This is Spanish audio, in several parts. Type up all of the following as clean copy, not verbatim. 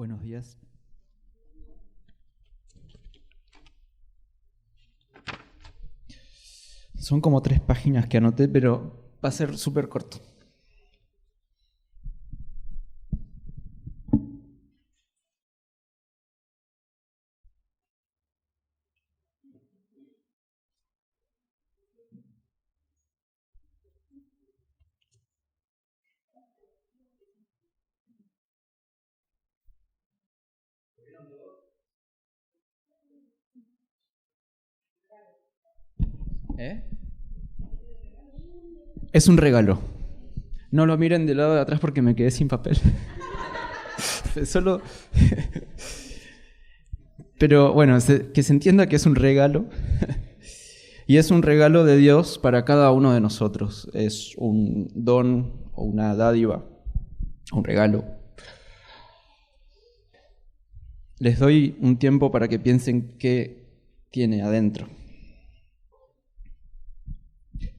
Buenos días. Son como 3 páginas que anoté, pero va a ser súper corto. Es un regalo. No lo miren del lado de atrás porque me quedé sin papel. Solo... Pero bueno, que se entienda que es un regalo. Y es un regalo de Dios para cada uno de nosotros. Es un don o una dádiva, un regalo. Les doy un tiempo para que piensen qué tiene adentro.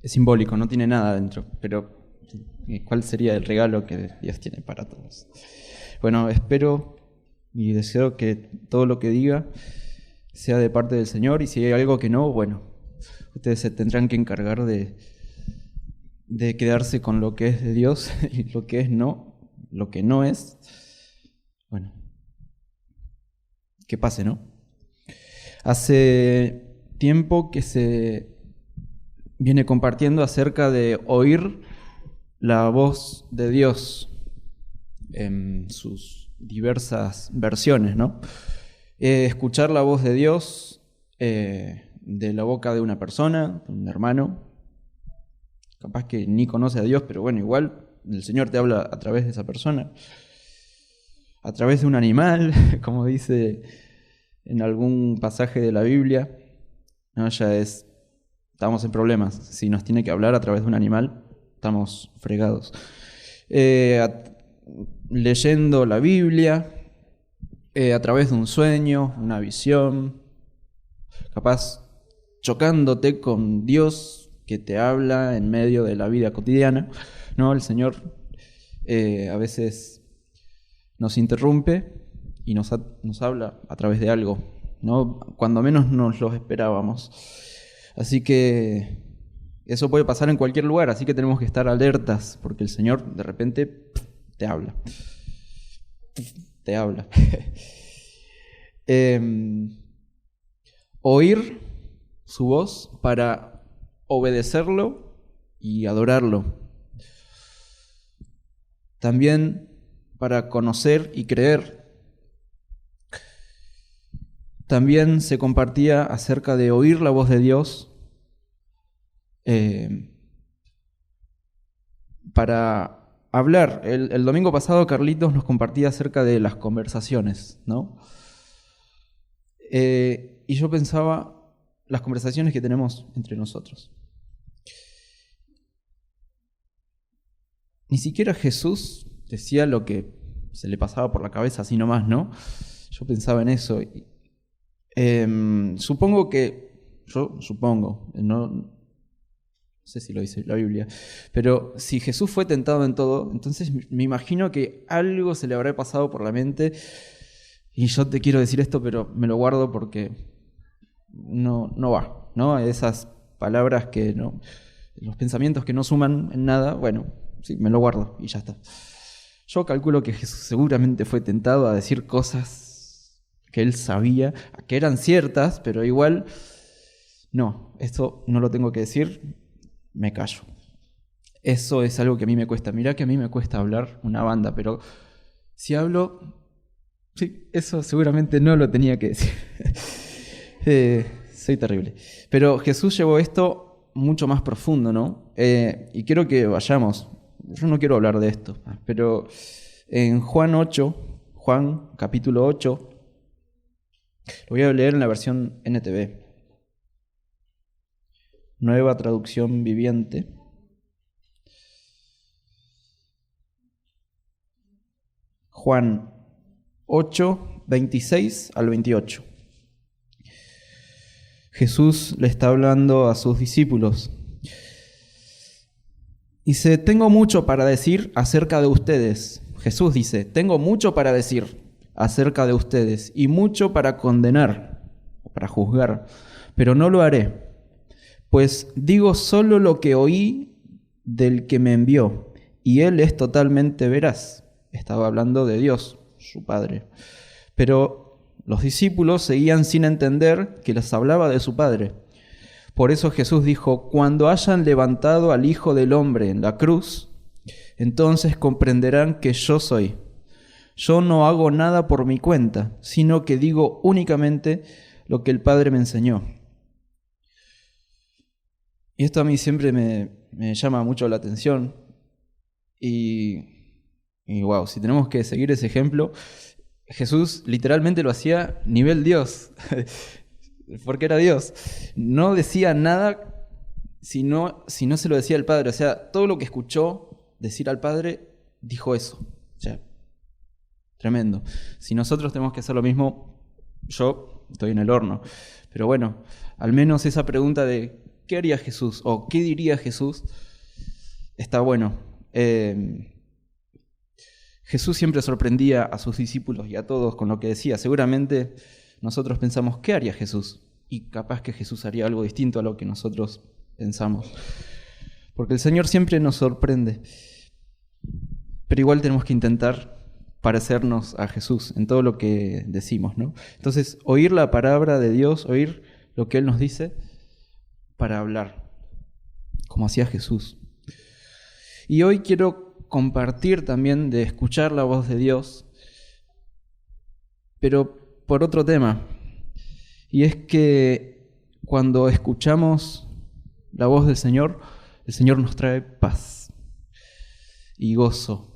Es simbólico, no tiene nada adentro, pero ¿cuál sería el regalo que Dios tiene para todos? Bueno, espero y deseo que todo lo que diga sea de parte del Señor, y si hay algo que no, bueno, ustedes se tendrán que encargar de quedarse con lo que es de Dios y lo que es no, lo que no es, bueno, que pase, ¿no? Hace tiempo que se viene compartiendo acerca de oír la voz de Dios en sus diversas versiones, ¿no? Escuchar la voz de Dios de la boca de una persona, un hermano, capaz que ni conoce a Dios, pero bueno, igual el Señor te habla a través de esa persona, a través de un animal, como dice en algún pasaje de la Biblia, ¿no? Estamos en problemas. Si nos tiene que hablar a través de un animal, estamos fregados. Leyendo la Biblia, a través de un sueño, una visión, capaz chocándote con Dios que te habla en medio de la vida cotidiana, ¿no? El Señor a veces nos interrumpe y nos habla a través de algo, ¿no? Cuando menos nos lo esperábamos. Así que eso puede pasar en cualquier lugar, así que tenemos que estar alertas, porque el Señor de repente te habla. Te habla. Oír su voz para obedecerlo y adorarlo. También para conocer y creer. También se compartía acerca de oír la voz de Dios para hablar. El domingo pasado Carlitos nos compartía acerca de las conversaciones, ¿no? Y yo pensaba las conversaciones que tenemos entre nosotros. Ni siquiera Jesús decía lo que se le pasaba por la cabeza así nomás, ¿no? Yo pensaba en eso. Supongo, no sé si lo dice la Biblia, pero si Jesús fue tentado en todo, entonces me imagino que algo se le habrá pasado por la mente, y yo te quiero decir esto, pero me lo guardo porque no va, ¿no? Esas palabras que no, los pensamientos que no suman en nada, bueno, sí, me lo guardo y ya está. Yo calculo que Jesús seguramente fue tentado a decir cosas que él sabía que eran ciertas, pero igual, no, esto no lo tengo que decir, me callo. Eso es algo que a mí me cuesta. Mirá que a mí me cuesta hablar una banda, pero si hablo, sí, eso seguramente no lo tenía que decir. Soy terrible. Pero Jesús llevó esto mucho más profundo, ¿no? Y quiero que vayamos. Yo no quiero hablar de esto, pero en Juan capítulo 8, lo voy a leer en la versión NTV, Nueva Traducción Viviente. Juan 8, 26 al 28. Jesús le está hablando a sus discípulos. Dice: tengo mucho para decir acerca de ustedes. Jesús dice: tengo mucho para decir, acerca de ustedes, y mucho para condenar, para juzgar, pero no lo haré, pues digo solo lo que oí del que me envió, y él es totalmente veraz. Estaba hablando de Dios, su Padre. Pero los discípulos seguían sin entender que les hablaba de su Padre. Por eso Jesús dijo: cuando hayan levantado al Hijo del Hombre en la cruz, entonces comprenderán que yo soy. Yo no hago nada por mi cuenta, sino que digo únicamente lo que el Padre me enseñó. Y esto a mí siempre me llama mucho la atención. Y wow, si tenemos que seguir ese ejemplo, Jesús literalmente lo hacía nivel Dios, porque era Dios. No decía nada si no se lo decía al Padre. O sea, todo lo que escuchó decir al Padre, dijo eso. O sea, tremendo. Si nosotros tenemos que hacer lo mismo, yo estoy en el horno. Pero bueno, al menos esa pregunta de ¿qué haría Jesús? O ¿qué diría Jesús? Está bueno. Jesús siempre sorprendía a sus discípulos y a todos con lo que decía. Seguramente nosotros pensamos, ¿qué haría Jesús? Y capaz que Jesús haría algo distinto a lo que nosotros pensamos. Porque el Señor siempre nos sorprende. Pero igual tenemos que intentar parecernos a Jesús en todo lo que decimos, ¿no? Entonces, oír la palabra de Dios, oír lo que Él nos dice para hablar, como hacía Jesús. Y hoy quiero compartir también de escuchar la voz de Dios, pero por otro tema. Y es que cuando escuchamos la voz del Señor, el Señor nos trae paz y gozo.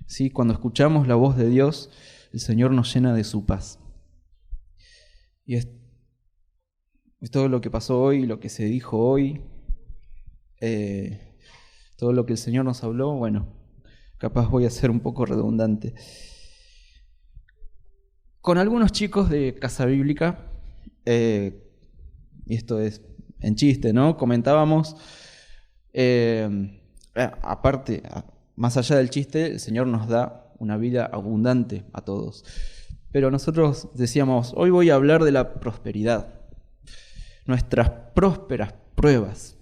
¿Sí? Cuando escuchamos la voz de Dios, el Señor nos llena de su paz. Y es todo lo que pasó hoy, lo que se dijo hoy, todo lo que el Señor nos habló. Bueno, capaz voy a ser un poco redundante. Con algunos chicos de Casa Bíblica, y esto es en chiste, ¿no? Comentábamos, aparte, más allá del chiste, el Señor nos da una vida abundante a todos. Pero nosotros decíamos, hoy voy a hablar de la prosperidad, nuestras prósperas pruebas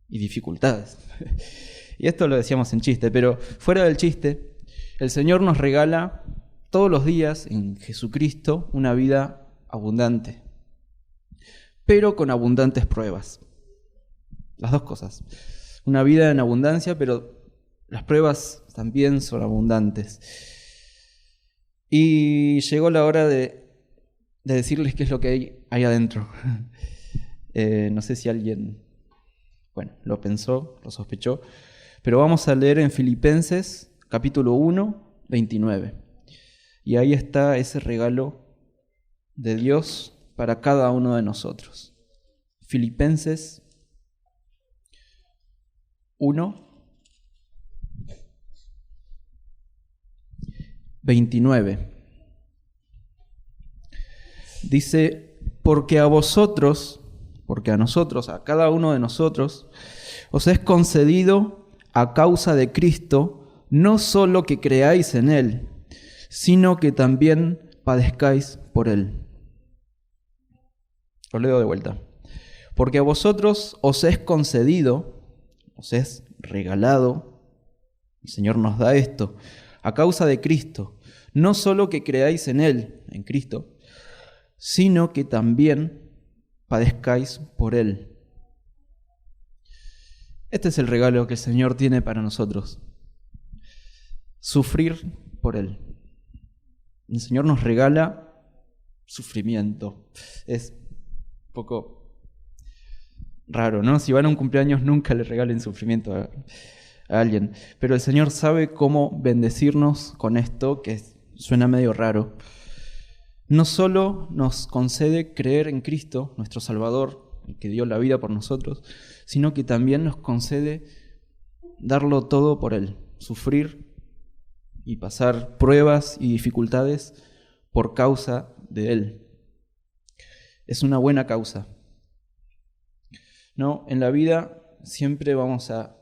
y dificultades. Y esto lo decíamos en chiste, pero fuera del chiste, el Señor nos regala todos los días en Jesucristo una vida abundante, pero con abundantes pruebas. Las dos cosas. Una vida en abundancia, pero las pruebas también son abundantes. Y llegó la hora de decirles qué es lo que hay adentro. No sé si alguien, lo pensó, lo sospechó, pero vamos a leer en Filipenses capítulo 1, 29. Y ahí está ese regalo de Dios para cada uno de nosotros. Filipenses 1, 29. Dice, porque a nosotros, a cada uno de nosotros, os es concedido a causa de Cristo, no solo que creáis en Él, sino que también padezcáis por Él. Lo leo de vuelta. Porque a vosotros os es concedido, os es regalado, el Señor nos da esto, a causa de Cristo, no solo que creáis en Él, en Cristo, sino que también padezcáis por Él. Este es el regalo que el Señor tiene para nosotros. Sufrir por Él. El Señor nos regala sufrimiento. Es un poco raro, ¿no? Si van a un cumpleaños, nunca le regalen sufrimiento a alguien. Pero el Señor sabe cómo bendecirnos con esto, que suena medio raro. No solo nos concede creer en Cristo, nuestro Salvador, el que dio la vida por nosotros, sino que también nos concede darlo todo por Él, sufrir y pasar pruebas y dificultades por causa de Él. Es una buena causa. No, en la vida siempre vamos a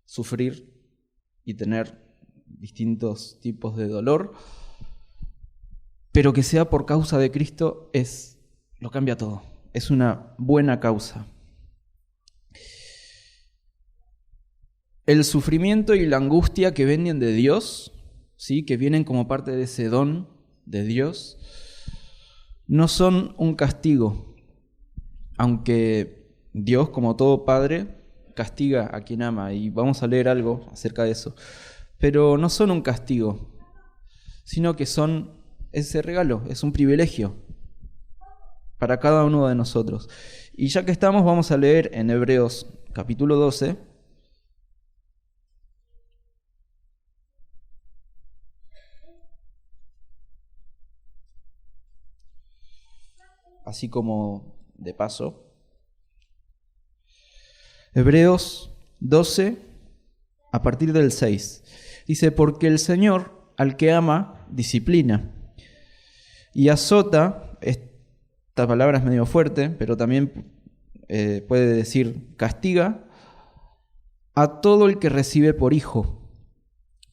sufrir y tener distintos tipos de dolor, pero que sea por causa de Cristo lo cambia todo. Es una buena causa. El sufrimiento y la angustia que vienen de Dios, ¿sí?, que vienen como parte de ese don de Dios, no son un castigo, aunque Dios, como todo padre, castiga a quien ama, y vamos a leer algo acerca de eso, pero no son un castigo, sino que son ese regalo, es un privilegio para cada uno de nosotros. Y ya que estamos, vamos a leer en Hebreos capítulo 12, así como de paso. Hebreos 12, a partir del 6. Dice, porque el Señor al que ama, disciplina y azota. Esta palabra es medio fuerte, pero también puede decir castiga a todo el que recibe por hijo.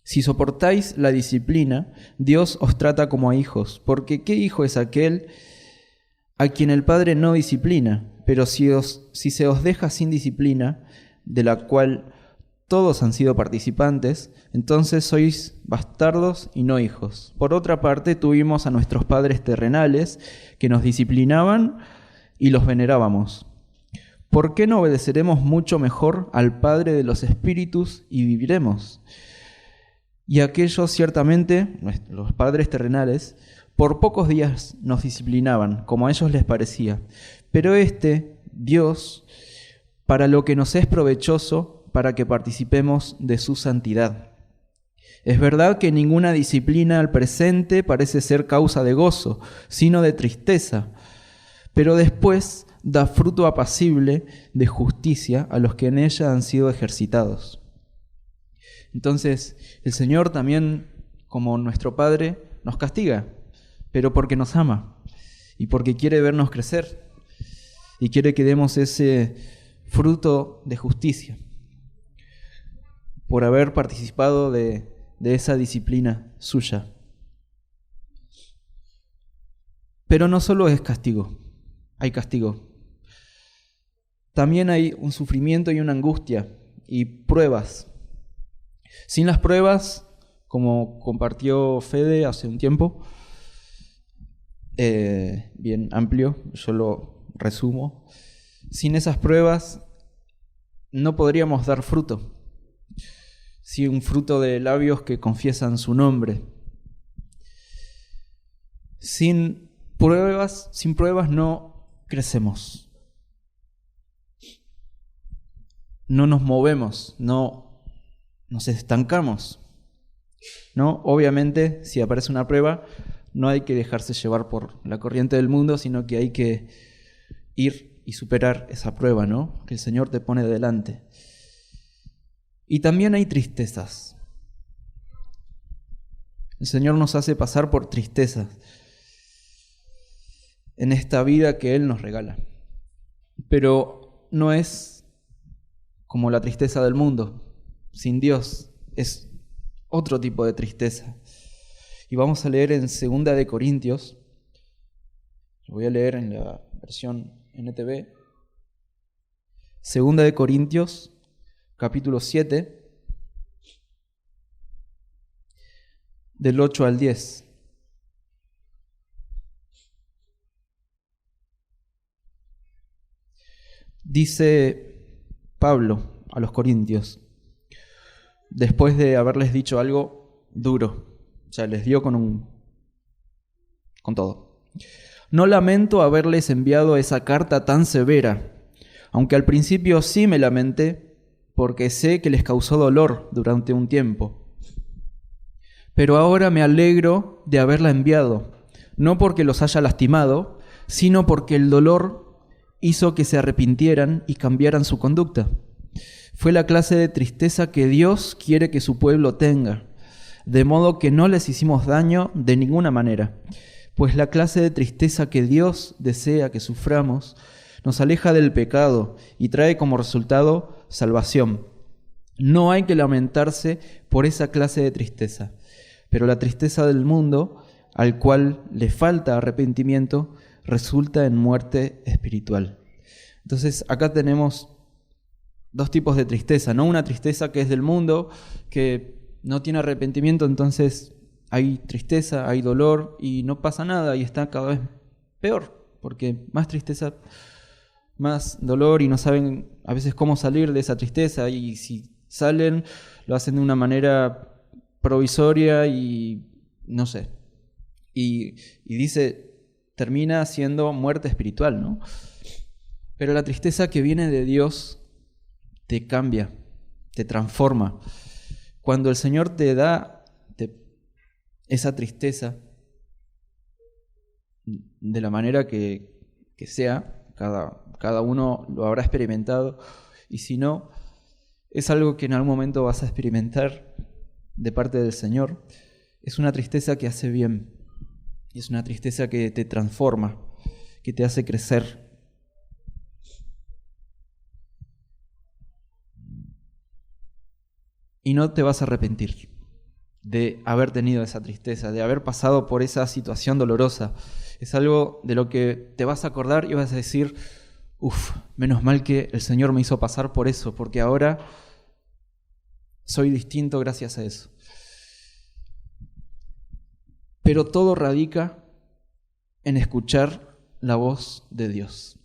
Si soportáis la disciplina, Dios os trata como a hijos, porque ¿qué hijo es aquel a quien el Padre no disciplina? Pero si se os deja sin disciplina, de la cual todos han sido participantes, entonces sois bastardos y no hijos. Por otra parte, tuvimos a nuestros padres terrenales que nos disciplinaban y los venerábamos. ¿Por qué no obedeceremos mucho mejor al Padre de los espíritus y viviremos? Y aquellos ciertamente, los padres terrenales, por pocos días nos disciplinaban, como a ellos les parecía. Pero Dios, para lo que nos es provechoso, para que participemos de su santidad. Es verdad que ninguna disciplina al presente parece ser causa de gozo, sino de tristeza, pero después da fruto apacible de justicia a los que en ella han sido ejercitados. Entonces, el Señor también, como nuestro Padre, nos castiga, pero porque nos ama y porque quiere vernos crecer y quiere que demos ese fruto de justicia por haber participado de esa disciplina suya. Pero no solo es castigo, hay castigo. También hay un sufrimiento y una angustia y pruebas. Sin las pruebas, como compartió Fede hace un tiempo, bien amplio, yo lo resumo, sin esas pruebas no podríamos dar fruto. Sí, un fruto de labios que confiesan su nombre. Sin pruebas no crecemos. No nos movemos, no nos estancamos. ¿No? Obviamente, si aparece una prueba, no hay que dejarse llevar por la corriente del mundo, sino que hay que ir y superar esa prueba, ¿no?, que el Señor te pone delante. Y también hay tristezas. El Señor nos hace pasar por tristezas en esta vida que Él nos regala. Pero no es como la tristeza del mundo. Sin Dios es otro tipo de tristeza. Y vamos a leer en 2 de Corintios. Lo voy a leer en la versión NTV. 2 de Corintios, capítulo 7, del 8 al 10. Dice Pablo a los corintios, después de haberles dicho algo duro, o sea, les dio con todo. No lamento haberles enviado esa carta tan severa, aunque al principio sí me lamenté, porque sé que les causó dolor durante un tiempo. Pero ahora me alegro de haberla enviado, no porque los haya lastimado, sino porque el dolor hizo que se arrepintieran y cambiaran su conducta. Fue la clase de tristeza que Dios quiere que su pueblo tenga, de modo que no les hicimos daño de ninguna manera, pues la clase de tristeza que Dios desea que suframos nos aleja del pecado y trae como resultado salvación. No hay que lamentarse por esa clase de tristeza, pero la tristeza del mundo al cual le falta arrepentimiento, resulta en muerte espiritual. Entonces acá tenemos dos tipos de tristeza, ¿no? Una tristeza que es del mundo, que no tiene arrepentimiento, entonces hay tristeza, hay dolor y no pasa nada y está cada vez peor, porque más tristeza, más dolor y no saben a veces cómo salir de esa tristeza, y si salen lo hacen de una manera provisoria y no sé. Y dice, termina siendo muerte espiritual, ¿no? Pero la tristeza que viene de Dios te cambia, te transforma. Cuando el Señor te da esa tristeza, de la manera que sea, cada uno lo habrá experimentado, y si no, es algo que en algún momento vas a experimentar de parte del Señor. Es una tristeza que hace bien, es una tristeza que te transforma, que te hace crecer. Y no te vas a arrepentir de haber tenido esa tristeza, de haber pasado por esa situación dolorosa. Es algo de lo que te vas a acordar y vas a decir, menos mal que el Señor me hizo pasar por eso, porque ahora soy distinto gracias a eso. Pero todo radica en escuchar la voz de Dios.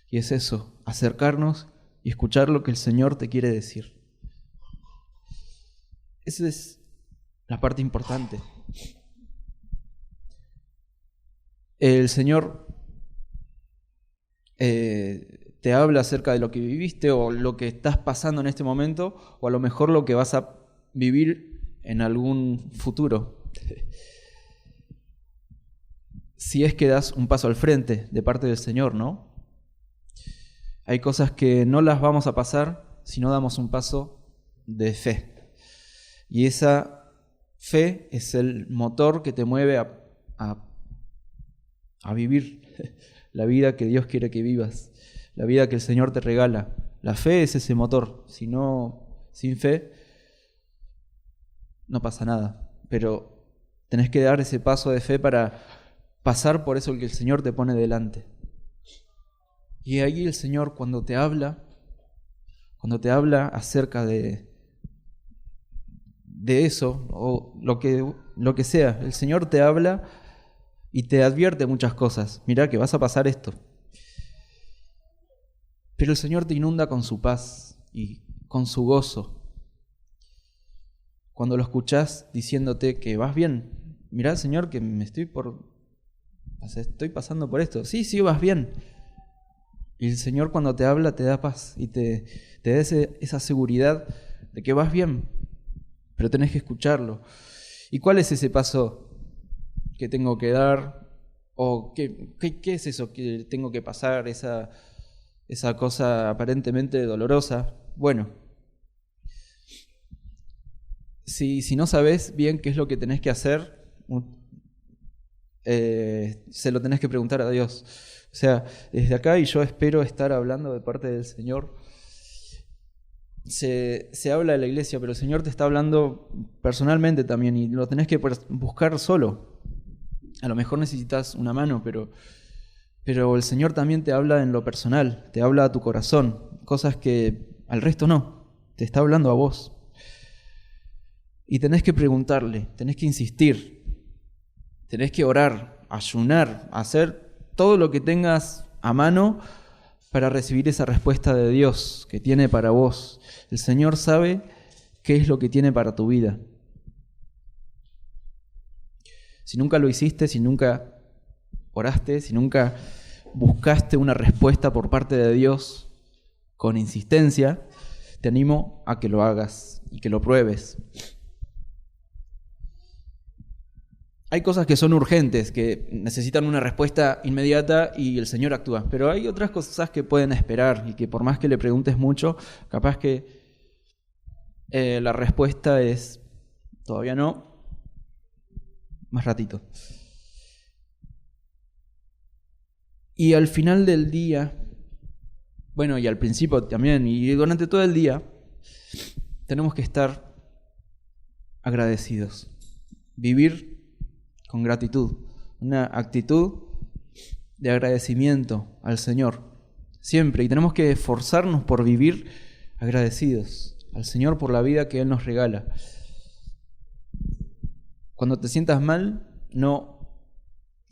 Y es eso, acercarnos y escuchar lo que el Señor te quiere decir. Esa es la parte importante. El Señor te habla acerca de lo que viviste o lo que estás pasando en este momento, o a lo mejor lo que vas a vivir en algún futuro. Si es que das un paso al frente de parte del Señor, ¿no? Hay cosas que no las vamos a pasar si no damos un paso de fe. Y esa fe es el motor que te mueve a vivir la vida que Dios quiere que vivas, la vida que el Señor te regala. La fe es ese motor. Si no, sin fe, no pasa nada. Pero tenés que dar ese paso de fe para pasar por eso que el Señor te pone delante. Y ahí el Señor cuando te habla acerca de eso, o lo que sea, el Señor te habla y te advierte muchas cosas. Mirá que vas a pasar esto. Pero el Señor te inunda con su paz y con su gozo. Cuando lo escuchás diciéndote que vas bien. Mirá, Señor, que estoy pasando por esto. Sí, vas bien. Y el Señor cuando te habla te da paz y te da esa seguridad de que vas bien. Pero tenés que escucharlo. ¿Y cuál es ese paso que tengo que dar? ¿O qué es eso que tengo que pasar? Esa cosa aparentemente dolorosa. Bueno, si no sabés bien qué es lo que tenés que hacer, se lo tenés que preguntar a Dios. O sea, desde acá, y yo espero estar hablando de parte del Señor, se habla de la iglesia, pero el Señor te está hablando personalmente también, y lo tenés que buscar solo. A lo mejor necesitas una mano, pero el Señor también te habla en lo personal, te habla a tu corazón, cosas que al resto no, te está hablando a vos. Y tenés que preguntarle, tenés que insistir, tenés que orar, ayunar, hacer todo lo que tengas a mano para recibir esa respuesta de Dios que tiene para vos. El Señor sabe qué es lo que tiene para tu vida. Si nunca lo hiciste, si nunca oraste, si nunca buscaste una respuesta por parte de Dios con insistencia, te animo a que lo hagas y que lo pruebes. Hay cosas que son urgentes, que necesitan una respuesta inmediata y el Señor actúa. Pero hay otras cosas que pueden esperar y que por más que le preguntes mucho, capaz que la respuesta es todavía no, más ratito. Y al final del día, bueno, y al principio también, y durante todo el día, tenemos que estar agradecidos. Vivir con gratitud, una actitud de agradecimiento al Señor, siempre. Y tenemos que esforzarnos por vivir agradecidos al Señor por la vida que Él nos regala. Cuando te sientas mal,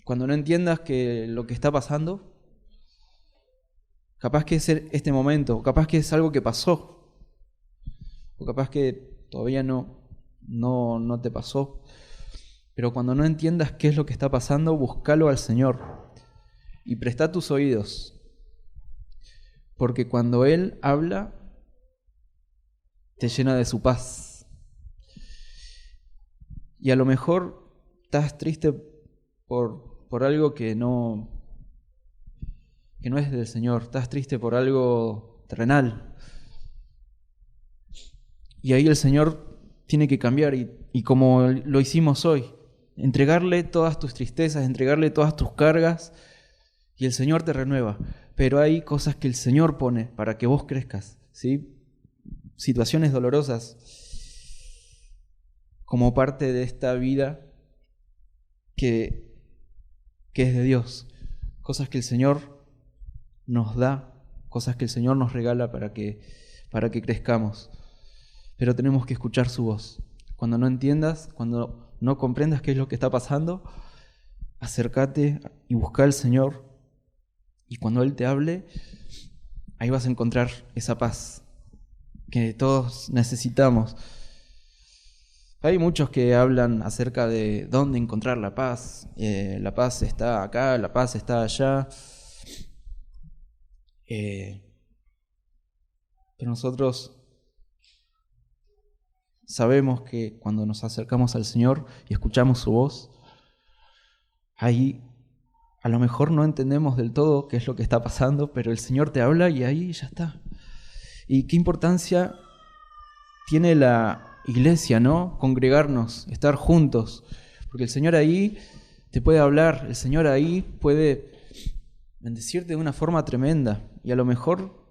cuando no entiendas que lo que está pasando, capaz que es este momento, capaz que es algo que pasó, o capaz que todavía no te pasó. Pero cuando no entiendas qué es lo que está pasando, búscalo al Señor y presta tus oídos. Porque cuando Él habla, te llena de su paz. Y a lo mejor estás triste por algo que no es del Señor. Estás triste por algo terrenal. Y ahí el Señor tiene que cambiar y como lo hicimos hoy, entregarle todas tus tristezas, entregarle todas tus cargas y el Señor te renueva. Pero hay cosas que el Señor pone para que vos crezcas, ¿sí? Situaciones dolorosas como parte de esta vida que es de Dios. Cosas que el Señor nos da, cosas que el Señor nos regala para que crezcamos. Pero tenemos que escuchar su voz. Cuando no entiendas, cuando no comprendas qué es lo que está pasando, acércate y busca al Señor. Y cuando Él te hable, ahí vas a encontrar esa paz que todos necesitamos. Hay muchos que hablan acerca de dónde encontrar la paz. La paz está acá, la paz está allá. Pero nosotros sabemos que cuando nos acercamos al Señor y escuchamos su voz, ahí a lo mejor no entendemos del todo qué es lo que está pasando, pero el Señor te habla y ahí ya está. Y qué importancia tiene la iglesia, ¿no? Congregarnos, estar juntos, porque el Señor ahí te puede hablar, el Señor ahí puede bendecirte de una forma tremenda. Y a lo mejor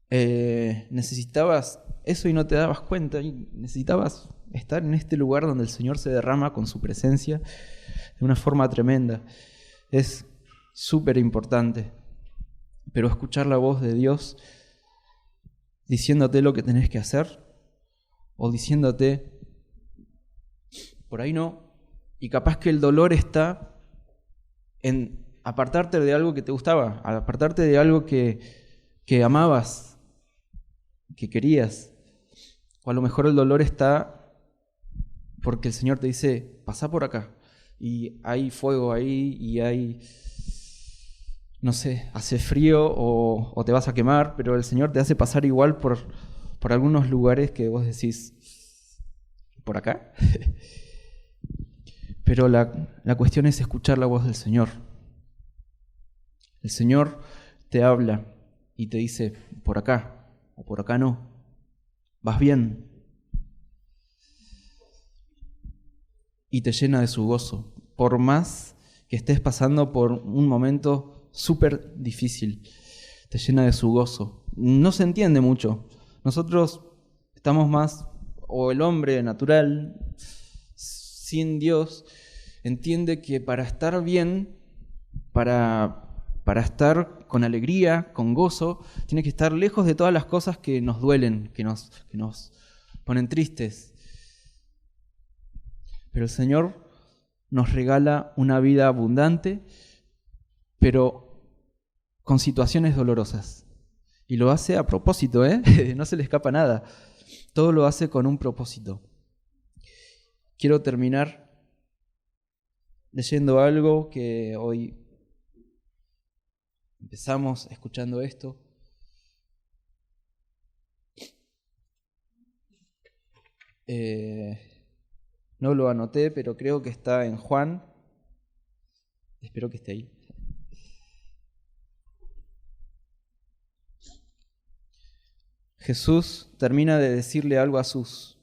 necesitabas eso y no te dabas cuenta, y necesitabas estar en este lugar donde el Señor se derrama con su presencia de una forma tremenda. Es súper importante, pero escuchar la voz de Dios diciéndote lo que tenés que hacer o diciéndote por ahí no, y capaz que el dolor está en apartarte de algo que te gustaba, apartarte de algo que amabas, que querías. O a lo mejor el dolor está porque el Señor te dice, pasá por acá. Y hay fuego ahí y hay, no sé, hace frío o te vas a quemar, pero el Señor te hace pasar igual por algunos lugares que vos decís, ¿por acá? Pero la cuestión es escuchar la voz del Señor. El Señor te habla y te dice, por acá o por acá no, vas bien. Y te llena de su gozo, por más que estés pasando por un momento súper difícil, te llena de su gozo. No se entiende mucho. Nosotros estamos más, o el hombre natural, sin Dios, entiende que para estar bien, para estar con alegría, con gozo, tiene que estar lejos de todas las cosas que nos duelen, que nos ponen tristes. Pero el Señor nos regala una vida abundante, pero con situaciones dolorosas. Y lo hace a propósito, no se le escapa nada. Todo lo hace con un propósito. Quiero terminar leyendo algo que hoy empezamos escuchando esto. No lo anoté, pero creo que está en Juan. Espero que esté ahí. Jesús termina de decirle algo a sus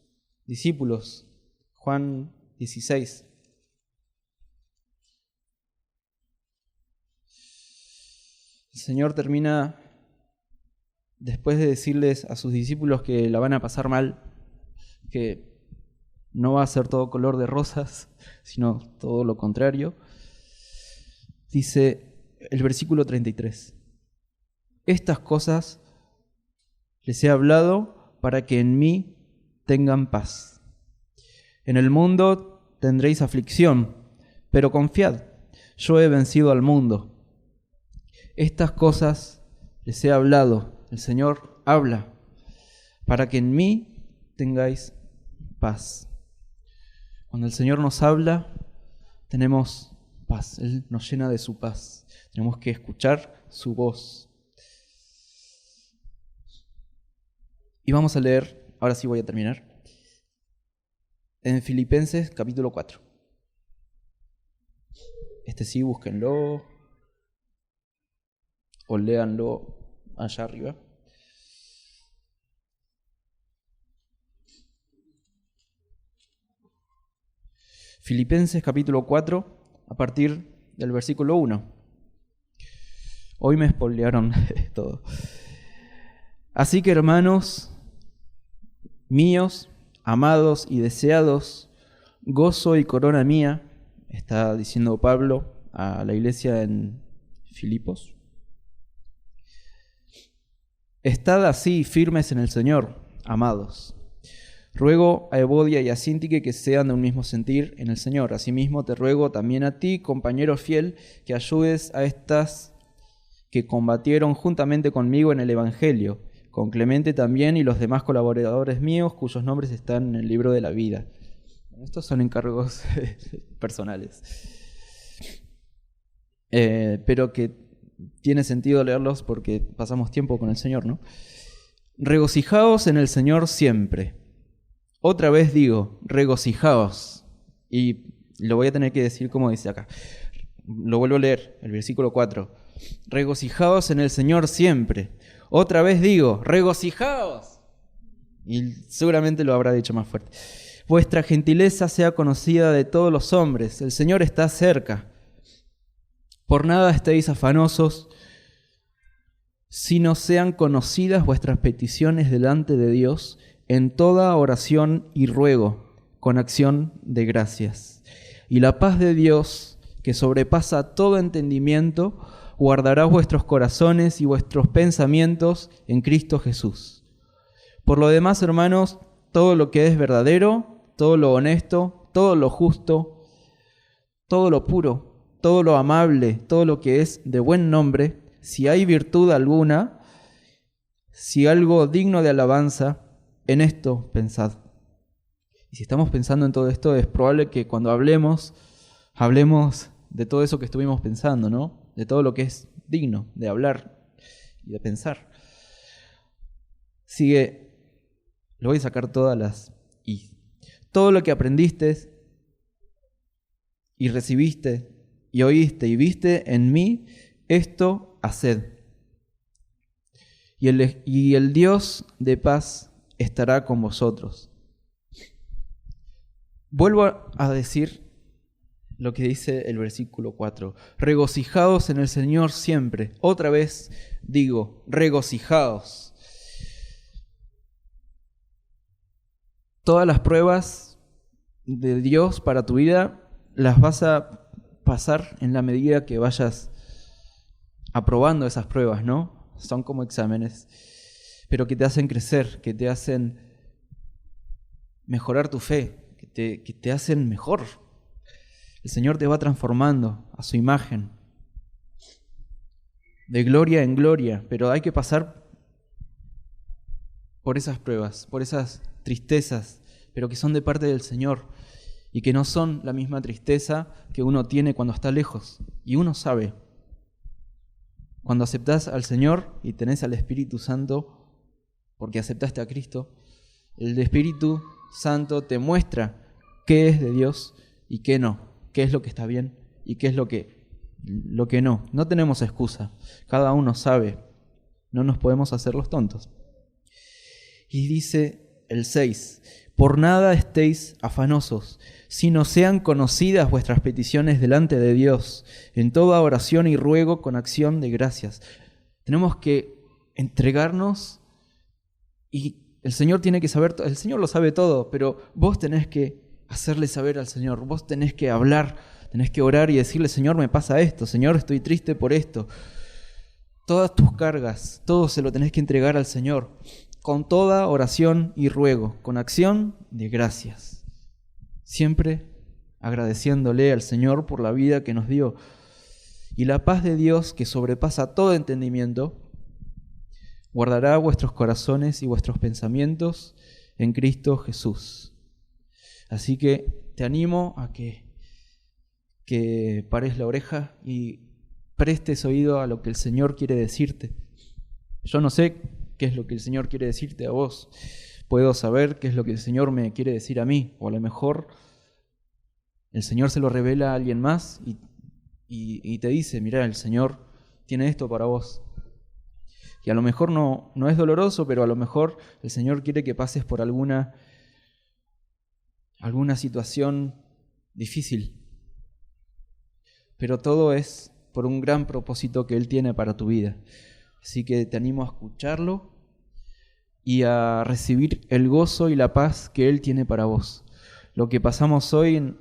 discípulos. Juan 16. El Señor termina, después de decirles a sus discípulos que la van a pasar mal, que no va a ser todo color de rosas, sino todo lo contrario. Dice el versículo 33. Estas cosas les he hablado para que en mí tengan paz. En el mundo tendréis aflicción, pero confiad, yo he vencido al mundo. Estas cosas les he hablado, el Señor habla, para que en mí tengáis paz. Cuando el Señor nos habla, tenemos paz. Él nos llena de su paz. Tenemos que escuchar su voz. Y vamos a leer, ahora sí voy a terminar, en Filipenses capítulo 4. Este sí, búsquenlo o léanlo allá arriba. Filipenses capítulo 4, a partir del versículo 1. Hoy me spoilearon todo. Así que, hermanos míos, amados y deseados, gozo y corona mía, está diciendo Pablo a la iglesia en Filipos. Estad así firmes en el Señor, amados. Ruego a Evodia y a Síntique que sean de un mismo sentir en el Señor. Asimismo te ruego también a ti, compañero fiel, que ayudes a estas que combatieron juntamente conmigo en el Evangelio, con Clemente también y los demás colaboradores míos, cuyos nombres están en el libro de la vida. Estos son encargos personales. Pero que tiene sentido leerlos porque pasamos tiempo con el Señor, ¿no? Regocijaos en el Señor siempre. Otra vez digo, regocijaos. Y lo voy a tener que decir como dice acá. Lo vuelvo a leer, el versículo 4. Regocijaos en el Señor siempre. Otra vez digo, regocijaos. Y seguramente lo habrá dicho más fuerte. Vuestra gentileza sea conocida de todos los hombres. El Señor está cerca. Por nada estéis afanosos, sino sean conocidas vuestras peticiones delante de Dios en toda oración y ruego, con acción de gracias. Y la paz de Dios, que sobrepasa todo entendimiento, guardará vuestros corazones y vuestros pensamientos en Cristo Jesús. Por lo demás, hermanos, todo lo que es verdadero, todo lo honesto, todo lo justo, todo lo puro, todo lo amable, todo lo que es de buen nombre, si hay virtud alguna, si algo digno de alabanza, en esto pensad. Y si estamos pensando en todo esto, es probable que cuando hablemos de todo eso que estuvimos pensando, ¿no? De todo lo que es digno de hablar y de pensar. Sigue, lo voy a sacar todas las y. Todo lo que aprendiste y recibiste y oíste y viste en mí, esto haced. Y el Dios de paz estará con vosotros. Vuelvo a decir lo que dice el versículo 4. Regocijaos en el Señor siempre. Otra vez digo, regocijaos. Todas las pruebas de Dios para tu vida las vas a pasar en la medida que vayas aprobando esas pruebas, ¿no? Son como exámenes, pero que te hacen crecer, que te hacen mejorar tu fe, que te hacen mejor. El Señor te va transformando a su imagen, de gloria en gloria, pero hay que pasar por esas pruebas, por esas tristezas, pero que son de parte del Señor y que no son la misma tristeza que uno tiene cuando está lejos. Y uno sabe, cuando aceptás al Señor y tenés al Espíritu Santo, porque aceptaste a Cristo, el Espíritu Santo te muestra qué es de Dios y qué no, qué es lo que está bien y qué es lo que no. No tenemos excusa, cada uno sabe, no nos podemos hacer los tontos. Y dice el 6, por nada estéis afanosos, sino sean conocidas vuestras peticiones delante de Dios, en toda oración y ruego con acción de gracias. Tenemos que entregarnos y el Señor tiene que saber, el Señor lo sabe todo, pero vos tenés que hacerle saber al Señor, vos tenés que hablar, tenés que orar y decirle, Señor, me pasa esto, Señor, estoy triste por esto. Todas tus cargas, todo se lo tenés que entregar al Señor, con toda oración y ruego, con acción de gracias. Siempre agradeciéndole al Señor por la vida que nos dio. Y la paz de Dios, que sobrepasa todo entendimiento, guardará vuestros corazones y vuestros pensamientos en Cristo Jesús. Así que te animo a que pares la oreja y prestes oído a lo que el Señor quiere decirte. Yo no sé qué es lo que el Señor quiere decirte a vos. Puedo saber qué es lo que el Señor me quiere decir a mí. O a lo mejor el Señor se lo revela a alguien más y te dice, mirá, el Señor tiene esto para vos. Y a lo mejor no es doloroso, pero a lo mejor el Señor quiere que pases por alguna situación difícil. Pero todo es por un gran propósito que Él tiene para tu vida. Así que te animo a escucharlo y a recibir el gozo y la paz que Él tiene para vos. Lo que pasamos hoy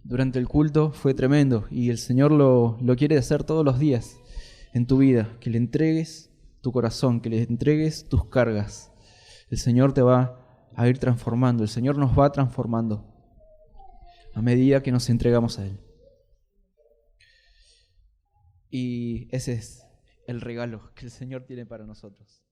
durante el culto fue tremendo y el Señor lo quiere hacer todos los días en tu vida, que le entregues tu corazón, que le entregues tus cargas. El Señor te va a ir transformando, el Señor nos va transformando a medida que nos entregamos a Él. Y ese es el regalo que el Señor tiene para nosotros.